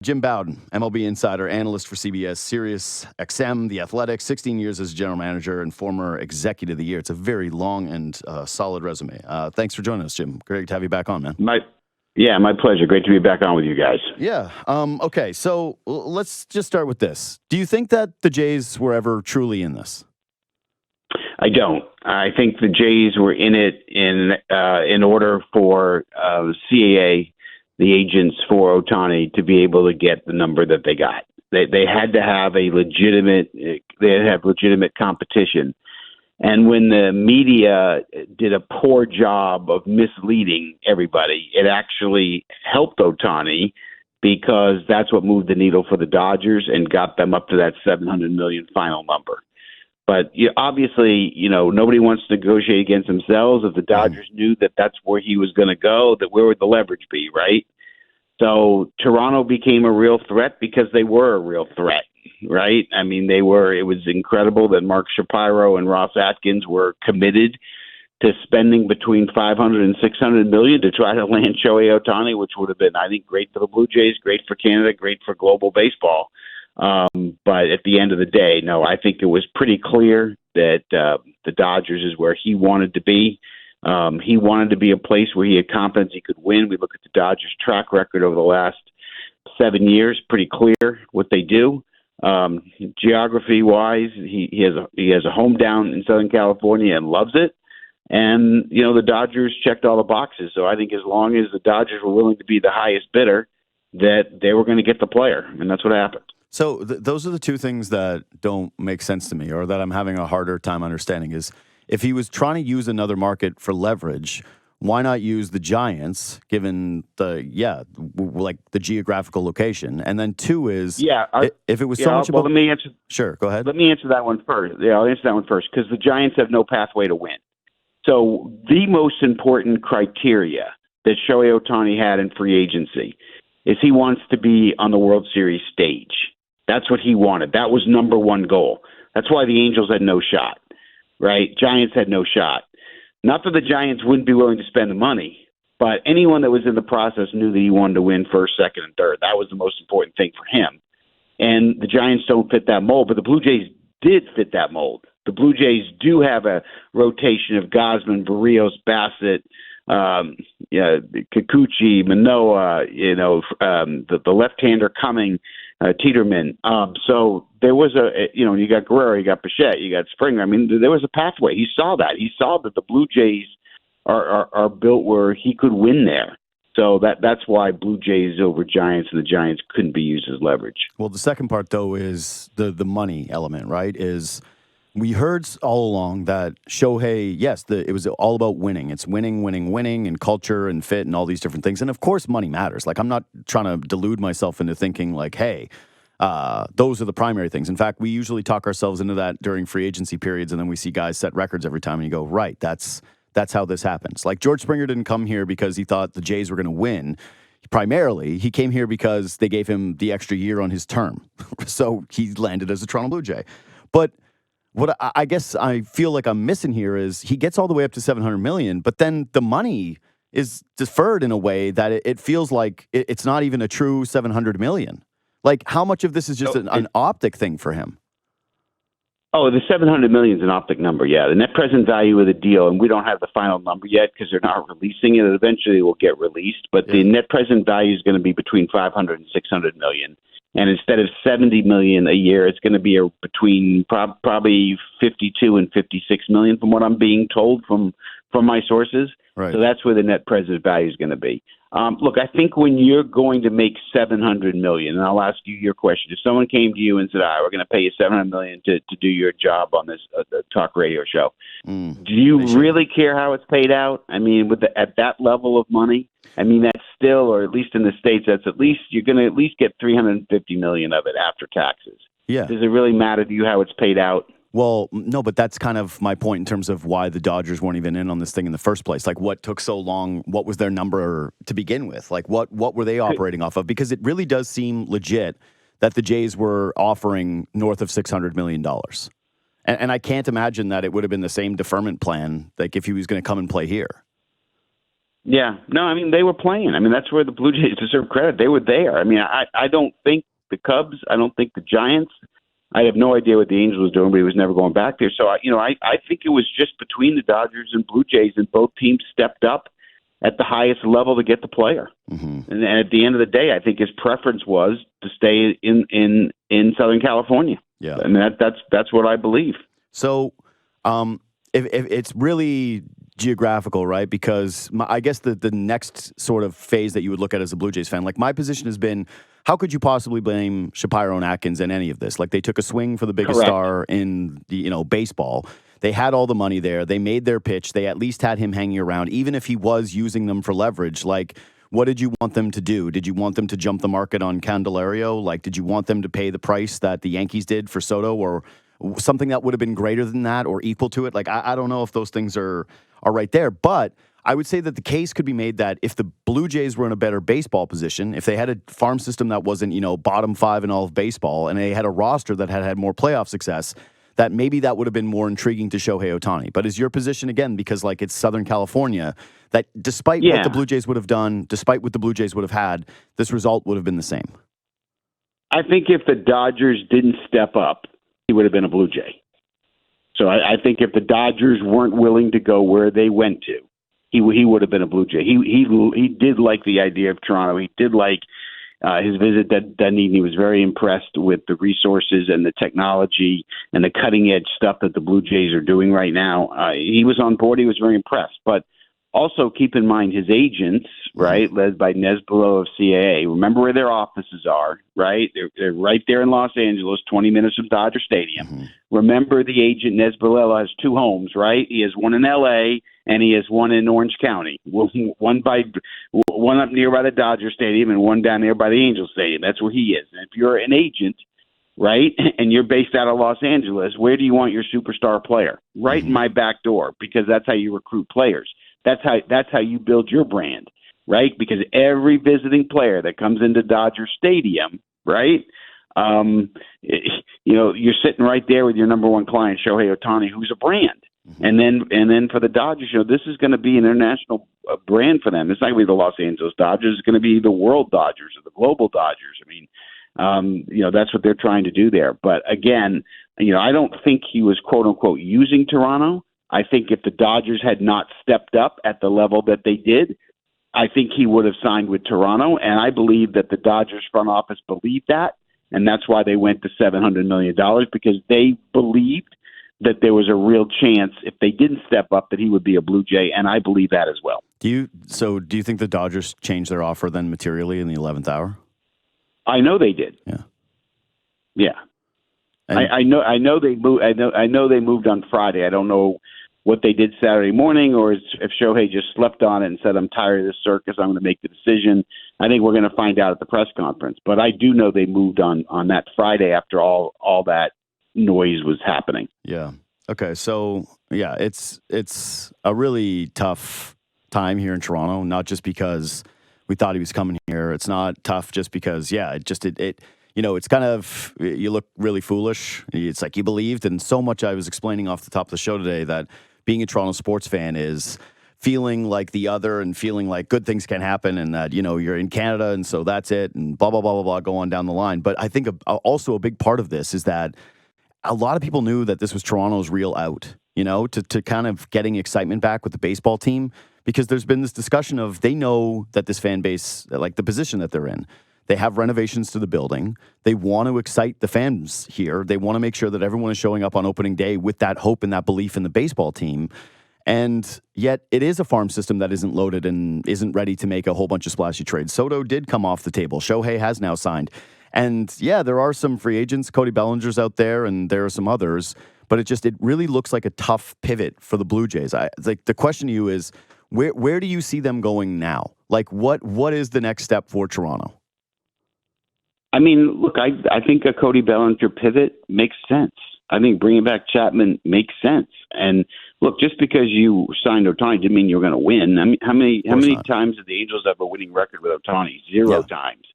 Jim Bowden, MLB Insider, analyst for CBS, Sirius XM, The Athletic, 16 years as general manager and former executive of the year. It's a very long and solid resume. Thanks for joining us, Jim. Great to have you back on, man. My pleasure. Great to be back on with you guys. Yeah. Okay, so let's just start with this. Do you think that the Jays were ever truly in this? I don't. I think the Jays were in it in order for CAA, the agents for Ohtani, to be able to get the number that they got. They had to have legitimate competition. And when the media did a poor job of misleading everybody, it actually helped Ohtani because that's what moved the needle for the Dodgers and got them up to that $700 million final number. But obviously, nobody wants to negotiate against themselves. If the Dodgers knew that that's where he was going to go, that where would the leverage be, right? So Toronto became a real threat because they were a real threat, right? I mean, it was incredible that Mark Shapiro and Ross Atkins were committed to spending between $500 and $600 million to try to land Shohei Ohtani, which would have been, I think, great for the Blue Jays, great for Canada, great for global baseball. But at the end of the day, no, I think it was pretty clear that the Dodgers is where he wanted to be. He wanted to be a place where he had confidence he could win. We look at the Dodgers' track record over the last 7 years, pretty clear what they do. Geography-wise, he has a home down in Southern California and loves it. And, the Dodgers checked all the boxes. So I think as long as the Dodgers were willing to be the highest bidder, that they were going to get the player. And that's what happened. So those are the two things that don't make sense to me, or that I'm having a harder time understanding, is if he was trying to use another market for leverage, why not use the Giants, given the geographical location? And then two is, if it was so much about... Let me answer. Sure, go ahead. Let me answer that one first. Yeah, I'll answer that one first, because the Giants have no pathway to win. So the most important criteria that Shohei Ohtani had in free agency is he wants to be on the World Series stage. That's what he wanted. That was number one goal. That's why the Angels had no shot, right? Giants had no shot. Not that the Giants wouldn't be willing to spend the money, but anyone that was in the process knew that he wanted to win first, second, and third. That was the most important thing for him. And the Giants don't fit that mold, but the Blue Jays did fit that mold. The Blue Jays do have a rotation of Gausman, Barrios, Bassett, Kikuchi, Manoah, the left-hander Cumming, Tiedemann. So there was you got Guerrero, you got Bichette, you got Springer. I mean, there was a pathway. He saw that. He saw that the Blue Jays are built where he could win there. So that's why Blue Jays over Giants, and the Giants couldn't be used as leverage. Well, the second part, though, is the money element, right? We heard all along that Shohei, it was all about winning. It's winning, winning, winning, and culture and fit and all these different things. And of course, money matters. Like, I'm not trying to delude myself into thinking like, hey, those are the primary things. In fact, we usually talk ourselves into that during free agency periods, and then we see guys set records every time, and you go, right, that's how this happens. Like, George Springer didn't come here because he thought the Jays were going to win. Primarily, he came here because they gave him the extra year on his term. So he landed as a Toronto Blue Jay. But what I guess I feel like I'm missing here is he gets all the way up to $700 million, but then the money is deferred in a way that it feels like it's not even a true $700 million. Like, how much of this is just an optic thing for him? Oh, the $700 million is an optic number, yeah. The net present value of the deal, and we don't have the final number yet because they're not releasing it. Eventually it will get released, but the net present value is going to be between $500 and $600 million. And instead of $70 million a year, it's going to be between probably $52 and $56 million, from what I'm being told from my sources. Right. So that's where the net present value is going to be. Look, I think when you're going to make $700 million, and I'll ask you your question. If someone came to you and said, we're going to pay you $700 million to do your job on this talk radio show, do you really care how it's paid out? I mean, at that level of money, I mean, that's still, or at least in the States, you're going to at least get $350 million of it after taxes. Yeah. Does it really matter to you how it's paid out? Well, no, but that's kind of my point in terms of why the Dodgers weren't even in on this thing in the first place. Like, what took so long? What was their number to begin with? Like, what were they operating off of? Because it really does seem legit that the Jays were offering north of $600 million. And I can't imagine that it would have been the same deferment plan, like if he was going to come and play here. Yeah. No, I mean, they were playing. I mean, that's where the Blue Jays deserve credit. They were there. I mean, I don't think the Cubs, I don't think the Giants, I have no idea what the Angels was doing, but he was never going back there. So, I think it was just between the Dodgers and Blue Jays, and both teams stepped up at the highest level to get the player. Mm-hmm. And at the end of the day, I think his preference was to stay in Southern California. Yeah. I mean, that's what I believe. So, if it's really geographical, right? Because I guess the next sort of phase that you would look at as a Blue Jays fan, like my position has been, how could you possibly blame Shapiro and Atkins in any of this? Like they took a swing for the biggest Correct. star in the baseball. They had all the money there. They made their pitch. They at least had him hanging around, even if he was using them for leverage. Like, what did you want them to do? Did you want them to jump the market on Candelario? Like, did you want them to pay the price that the Yankees did for Soto, or something that would have been greater than that or equal to it? Like, I don't know if those things are right there, but I would say that the case could be made that if the Blue Jays were in a better baseball position, if they had a farm system that wasn't, bottom 5 in all of baseball, and they had a roster that had more playoff success, that maybe that would have been more intriguing to Shohei Ohtani. But is your position, again, because like it's Southern California, that despite what the Blue Jays would have done, despite what the Blue Jays would have had, this result would have been the same? I think if the Dodgers didn't step up, he would have been a Blue Jay. So I think if the Dodgers weren't willing to go where they went to, he would have been a Blue Jay. He did like the idea of Toronto. He did like his visit to Dunedin. He was very impressed with the resources and the technology and the cutting edge stuff that the Blue Jays are doing right now. He was on board. He was very impressed. But also keep in mind his agents, right, led by Nez Below of CAA. Remember where their offices are, right? They're right there in Los Angeles, 20 minutes from Dodger Stadium. Mm-hmm. Remember the agent Nez Below has 2 homes, right? He has one in L.A. and he has one in Orange County. One up near by the Dodger Stadium and one down there by the Angel Stadium. That's where he is. And if you're an agent, right, and you're based out of Los Angeles, where do you want your superstar player? Right in my back door, because that's how you recruit players. That's how you build your brand, right? Because every visiting player that comes into Dodger Stadium, right, you're sitting right there with your number one client, Shohei Ohtani, who's a brand. Mm-hmm. And then for the Dodgers, this is going to be an international brand for them. It's not going to be the Los Angeles Dodgers. It's going to be the world Dodgers or the global Dodgers. I mean, that's what they're trying to do there. But again, I don't think he was quote unquote using Toronto. I think if the Dodgers had not stepped up at the level that they did, I think he would have signed with Toronto. And I believe that the Dodgers front office believed that. And that's why they went to $700 million, because they believed that there was a real chance if they didn't step up that he would be a Blue Jay. And I believe that as well. Do you think the Dodgers changed their offer then materially in the 11th hour? I know they did. Yeah. Yeah. I know they moved. I know they moved on Friday. I don't know what they did Saturday morning, or if Shohei just slept on it and said, "I'm tired of this circus. I'm going to make the decision." I think we're going to find out at the press conference. But I do know they moved on that Friday after all that noise was happening. Yeah. Okay. So yeah, it's a really tough time here in Toronto. Not just because we thought he was coming here. It's not tough just because it's kind of, you look really foolish. It's like you believed, and so much I was explaining off the top of the show today that being a Toronto sports fan is feeling like the other and feeling like good things can happen, and that, you're in Canada and so that's it, and blah, blah, blah, blah, blah, go on down the line. But I think also a big part of this is that a lot of people knew that this was Toronto's real out, to kind of getting excitement back with the baseball team, because there's been this discussion of they know that this fan base, like the position that they're in, they have renovations to the building. They want to excite the fans here. They want to make sure that everyone is showing up on opening day with that hope and that belief in the baseball team. And yet it is a farm system that isn't loaded and isn't ready to make a whole bunch of splashy trades. Soto did come off the table. Shohei has now signed. And yeah, there are some free agents. Cody Bellinger's out there, and there are some others. But it really looks like a tough pivot for the Blue Jays. The question to you is, where do you see them going now? Like, what is the next step for Toronto? I mean, look, I think a Cody Bellinger pivot makes sense. I think bringing back Chapman makes sense. And look, just because you signed Ohtani didn't mean you're going to win. I mean, how many times did the Angels have a winning record with Ohtani? Zero times.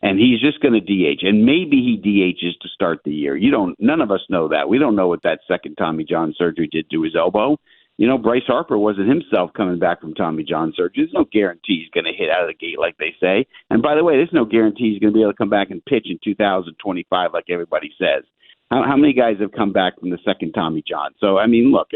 And he's just going to DH. And maybe he DHs to start the year. None of us know that. We don't know what that second Tommy John surgery did to his elbow. Bryce Harper wasn't himself coming back from Tommy John surgery. There's no guarantee he's going to hit out of the gate like they say. And by the way, there's no guarantee he's going to be able to come back and pitch in 2025 like everybody says. How many guys have come back from the second Tommy John? So, I mean, look,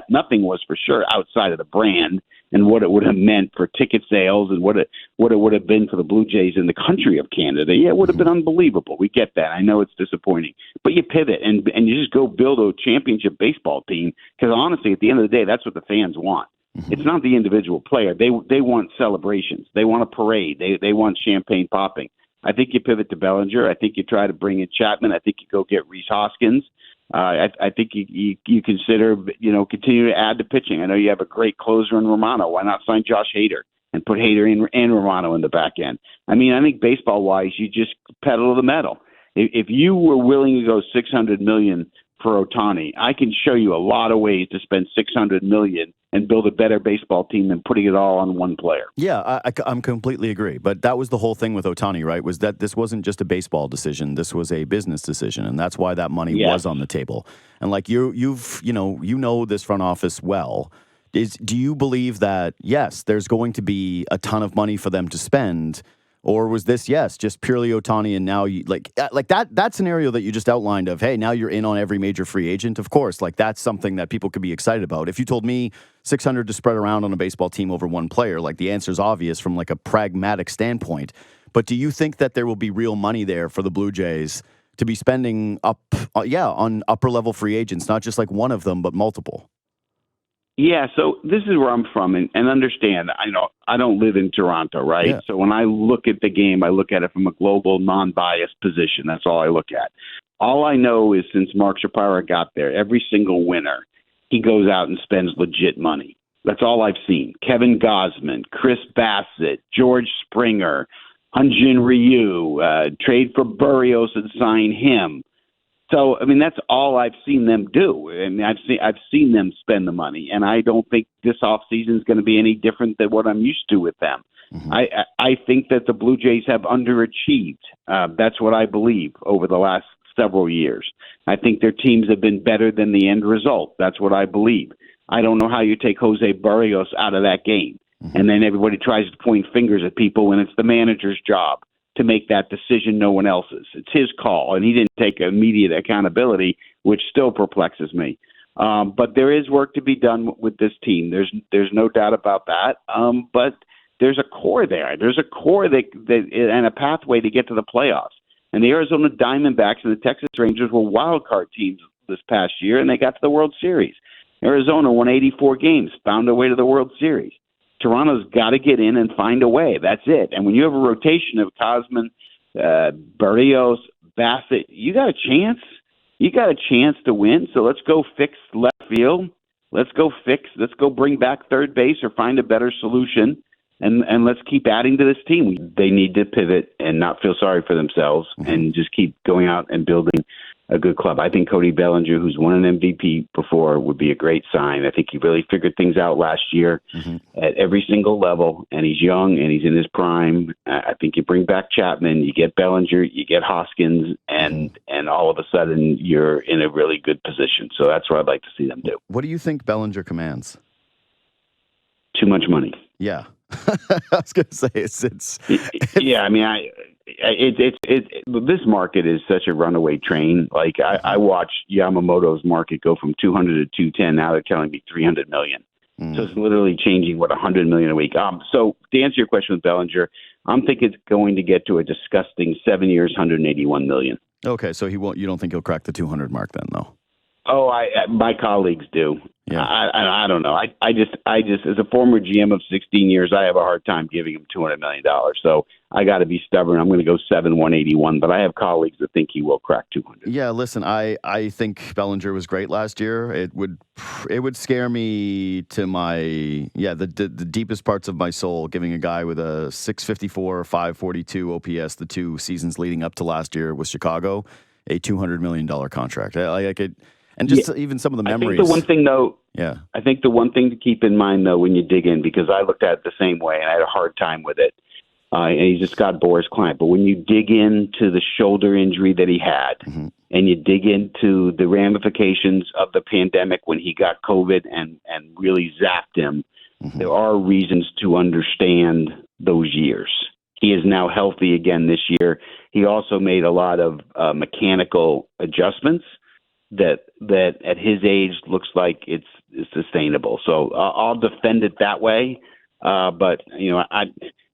nothing was for sure outside of the brand and what it would have meant for ticket sales and what it would have been for the Blue Jays in the country of Canada. Yeah, it would have been unbelievable. We get that. I know it's disappointing. But you pivot and you just go build a championship baseball team because, honestly, at the end of the day, that's what the fans want. It's not the individual player. They want celebrations. They want a parade. They want champagne popping. I think you pivot to Bellinger. I think you try to bring in Chapman. I think you go get Rhys Hoskins. I think you consider, continue to add to pitching. I know you have a great closer in Romano. Why not sign Josh Hader and put Hader and Romano in the back end? I mean, I think baseball-wise, you just pedal to the metal. If you were willing to go $600 million for Ohtani, I can show you a lot of ways to spend $600 million and build a better baseball team than putting it all on one player. Yeah, I'm completely agree. But that was the whole thing with Ohtani, right? Was that this wasn't just a baseball decision. This was a business decision. And that's why that money was on the table. And like you know this front office well. Do you believe that, yes, there's going to be a ton of money for them to spend? Or was this, just purely Ohtani, and now you like that scenario that you just outlined of, hey, now you're in on every major free agent? Of course, like that's something that people could be excited about. If you told me 600 to spread around on a baseball team over one player, like the answer is obvious from like a pragmatic standpoint. But do you think that there will be real money there for the Blue Jays to be spending on upper level free agents, not just like one of them, but multiple? Yeah, so this is where I'm from, and understand, I don't live in Toronto, right? Yeah. So when I look at the game, I look at it from a global, non-biased position. That's all I look at. All I know is since Mark Shapiro got there, every single winter, he goes out and spends legit money. That's all I've seen. Kevin Gausman, Chris Bassett, George Springer, Hyun-Jin Ryu, trade for Berrios and sign him. So, I mean, that's all I've seen them do. And I've seen them spend the money, and I don't think this offseason is going to be any different than what I'm used to with them. Mm-hmm. I think that the Blue Jays have underachieved. That's what I believe over the last several years. I think their teams have been better than the end result. That's what I believe. I don't know how you take Jose Berrios out of that game, and then everybody tries to point fingers at people when it's the manager's job to make that decision, no one else's. It's his call, and he didn't take immediate accountability, which still perplexes me. But there is work to be done with this team. There's no doubt about that. But there's a core there. There's a core that and a pathway to get to the playoffs. And the Arizona Diamondbacks and the Texas Rangers were wild card teams this past year, and they got to the World Series. Arizona won 84 games, found their way to the World Series. Toronto's got to get in and find a way. That's it. And when you have a rotation of Gausman, Berrios, Bassett, you got a chance. You got a chance to win. So let's go fix left field. Let's go bring back third base or find a better solution. And let's keep adding to this team. They need to pivot and not feel sorry for themselves and just keep going out and building a good club. I think Cody Bellinger, who's won an MVP before, would be a great sign. I think he really figured things out last year at every single level, and he's young and he's in his prime. I think you bring back Chapman, you get Bellinger, you get Hoskins, and all of a sudden you're in a really good position. So that's what I'd like to see them do. What do you think Bellinger commands? Too much money. Yeah. I was going to say it's yeah. I mean, this market is such a runaway train. Like I watched Yamamoto's market go from 200 to 210. Now they're telling me 300 million. So it's literally changing 100 million a week. So to answer your question with Bellinger, I'm thinking it's going to get to a disgusting 7 years, 181 million. Okay, so he won't. You don't think he'll crack the 200 mark then, though? Oh, my colleagues do. Yeah. I don't know. I just as a former GM of 16 years, I have a hard time giving him $200 million. So I got to be stubborn. I'm going to go 181, but I have colleagues that think he will crack 200. Yeah, listen, I think Bellinger was great last year. It would scare me to the deepest parts of my soul, giving a guy with a 654 or 542 OPS the 2 seasons leading up to last year with Chicago a $200 million contract. And just even some of the memories. I think the one thing to keep in mind, though, when you dig in, because I looked at it the same way and I had a hard time with it, and he's just got Boris Klein. But when you dig into the shoulder injury that he had, and you dig into the ramifications of the pandemic when he got COVID and really zapped him, there are reasons to understand those years. He is now healthy again this year. He also made a lot of mechanical adjustments that at his age looks like it's sustainable. So I'll defend it that way. But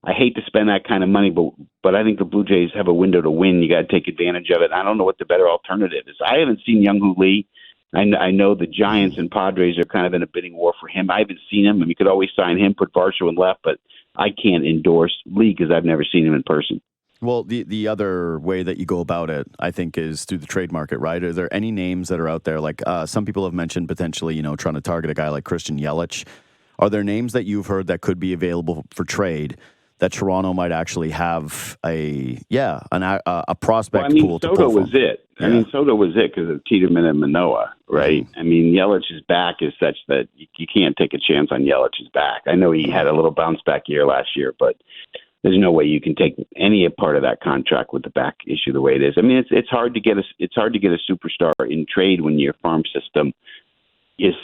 I hate to spend that kind of money, but I think the Blue Jays have a window to win. You got to take advantage of it. I don't know what the better alternative is. I haven't seen Young-Hoo Lee. I know the Giants and Padres are kind of in a bidding war for him. I haven't seen him, and you could always sign him, put Varsho in left, but I can't endorse Lee because I've never seen him in person. Well, the other way that you go about it, I think, is through the trade market, right? Are there any names that are out there? Like some people have mentioned potentially, trying to target a guy like Christian Yelich. Are there names that you've heard that could be available for trade that Toronto might actually have a prospect pool to pull Soto from? was it. Yeah. Soto was it because of Tiedemann and Manoah, right? Yelich's back is such that you can't take a chance on Yelich's back. I know he had a little bounce back year last year, but there's no way you can take any part of that contract with the back issue the way it is. It's hard to get a superstar in trade when your farm system is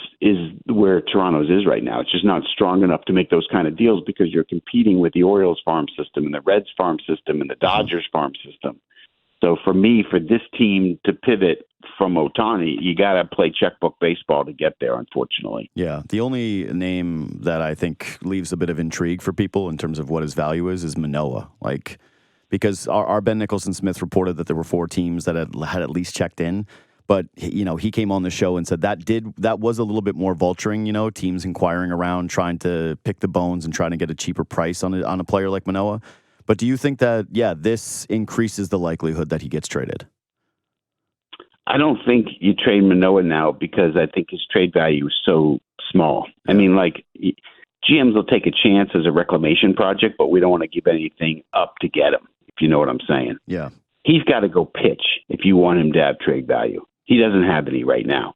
where Toronto's is right now. It's just not strong enough to make those kind of deals because you're competing with the Orioles farm system and the Reds farm system and the Dodgers farm system. So for me, for this team to pivot from Ohtani, you got to play checkbook baseball to get there, unfortunately. Yeah. The only name that I think leaves a bit of intrigue for people in terms of what his value is Manoah. Because our Ben Nicholson-Smith reported that there were 4 teams that had at least checked in. But, he came on the show and said that was a little bit more vulturing, teams inquiring around, trying to pick the bones and trying to get a cheaper price on a player like Manoah. But do you think that, this increases the likelihood that he gets traded? I don't think you trade Manoah now because I think his trade value is so small. GMs will take a chance as a reclamation project, but we don't want to give anything up to get him, if you know what I'm saying. Yeah. He's got to go pitch if you want him to have trade value. He doesn't have any right now.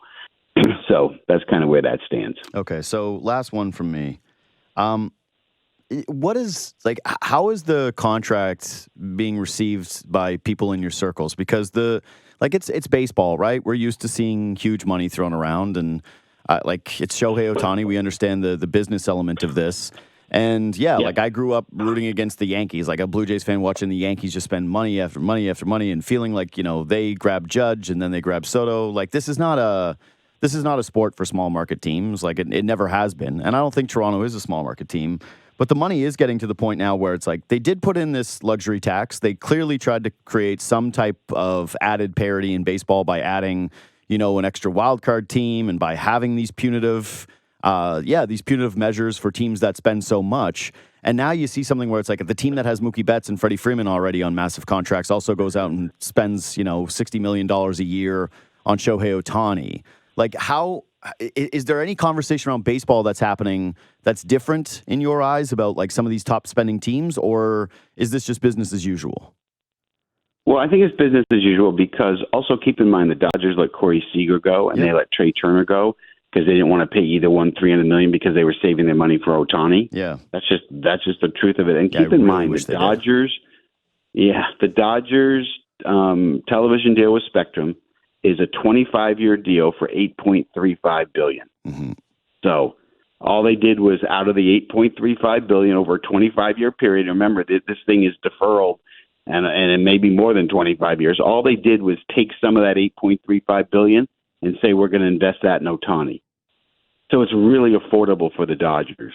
So that's kind of where that stands. Okay, so last one from me. How is the contract being received by people in your circles? Because it's baseball, right? We're used to seeing huge money thrown around, and it's Shohei Ohtani. We understand the business element of this. And I grew up rooting against the Yankees, like a Blue Jays fan watching the Yankees just spend money after money after money and feeling like, they grab Judge and then they grab Soto. This is not a sport for small market teams. It never has been. And I don't think Toronto is a small market team. But the money is getting to the point now where it's they did put in this luxury tax. They clearly tried to create some type of added parity in baseball by adding, an extra wild card team and by having these punitive measures for teams that spend so much. And now you see something where it's the team that has Mookie Betts and Freddie Freeman already on massive contracts also goes out and spends, $60 million a year on Shohei Ohtani. How is there any conversation around baseball that's happening that's different in your eyes about some of these top spending teams, or is this just business as usual? Well, I think it's business as usual because also keep in mind the Dodgers let Corey Seager go and they let Trey Turner go because they didn't want to pay either one $300 million because they were saving their money for Ohtani. Yeah, that's just the truth of it. And keep in mind the Dodgers. The Dodgers television deal with Spectrum is a 25-year deal for $8.35 billion. Mm-hmm. So all they did was out of the $8.35 billion over a 25-year period. Remember, this thing is deferral, and it may be more than 25 years. All they did was take some of that $8.35 billion and say we're going to invest that in Ohtani. So it's really affordable for the Dodgers.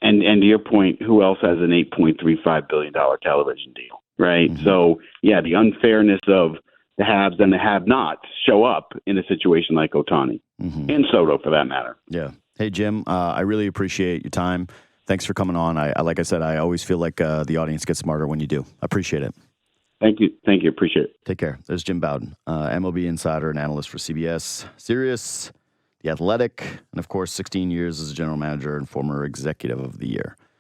And to your point, who else has an $8.35 billion television deal, right? Mm-hmm. So, the unfairness of the haves and the have-nots show up in a situation like Ohtani and Soto, for that matter. Yeah. Hey, Jim, I really appreciate your time. Thanks for coming on. Like I said, I always feel like the audience gets smarter when you do. I appreciate it. Thank you. Appreciate it. Take care. There's Jim Bowden, MLB Insider and analyst for CBS, Sirius, The Athletic, and of course, 16 years as a general manager and former executive of the year.